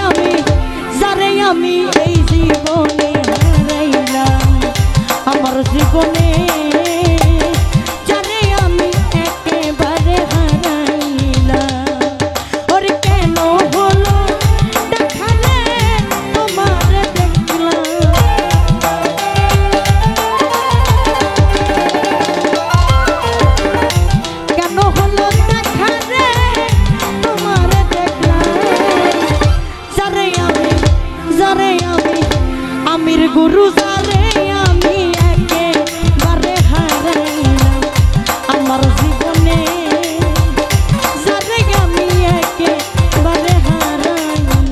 আমি যারে আমি এই জীবনে হারাইলাম আমার জীবনে যারে আমি একেবারে হারাইলাম ওরে কেন হলো দেখালে তোমার দেখলাম কেন হলো দেখালে তোমার দেখলাম যারে আমি আমির গুরু যারে আমি একেবারে হারাইলাম আমার জীবনে যারে আমি একেবারে হারাইলাম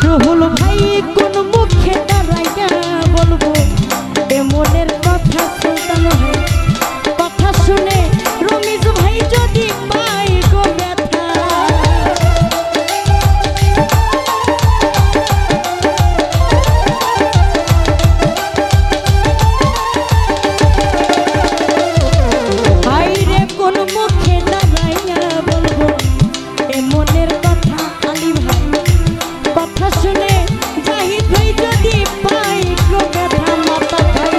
রহুল ভাই কোন মুখে দাঁড়াইয়া বলবো এ মনের কথা সুলতান ভাই কথা শুনে রমিজ ভাই যদি পাই গো ব্যথা ভাই রে কোন মুখে দাঁড়াইয়া বলবো এ মনের কথা আলী ভাই কথা শুনে জাহিদ ভাই যদি পাই গো ব্যথা মাথা ভাই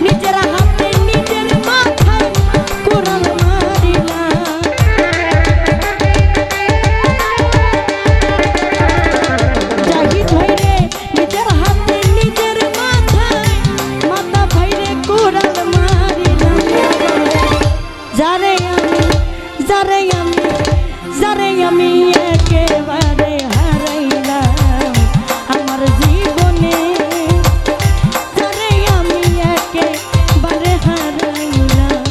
নিজের হাতে নিজের মাথায় কোরাল মারিলা জাহিদ ভাই রে নিজের হাতে নিজের মাথায় মাথা ভাই রে কোরাল মারিলা যারে আমি একেবারে হারাইলাম আমার জীবনে যারে আমি একেবারে হারাইলাম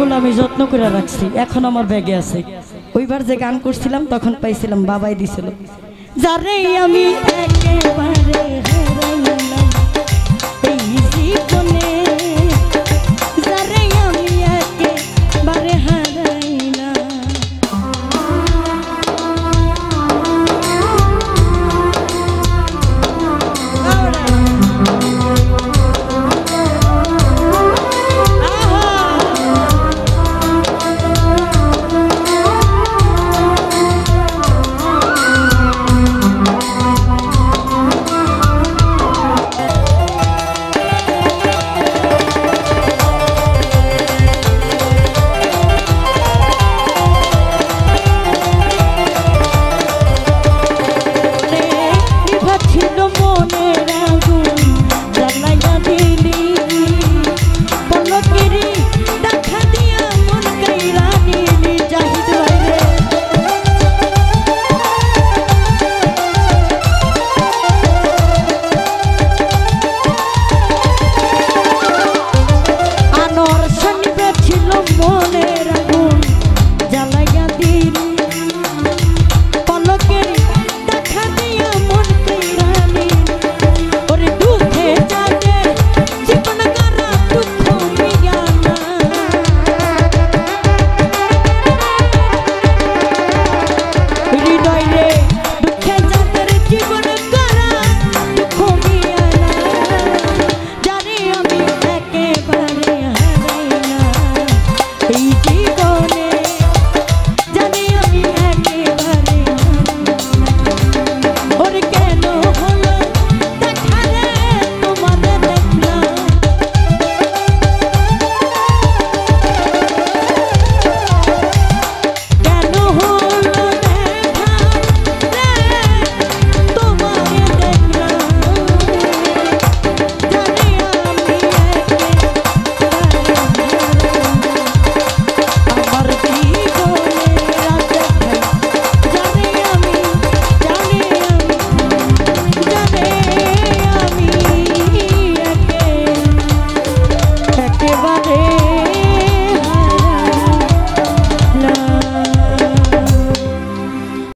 গানগুলো আমি যত্ন করে রাখছি, এখন আমার ব্যাগে আছে। ওইবার যে গান করছিলাম তখন পাইছিলাম, বাবাই দিছিল। যারে আমি একেবারে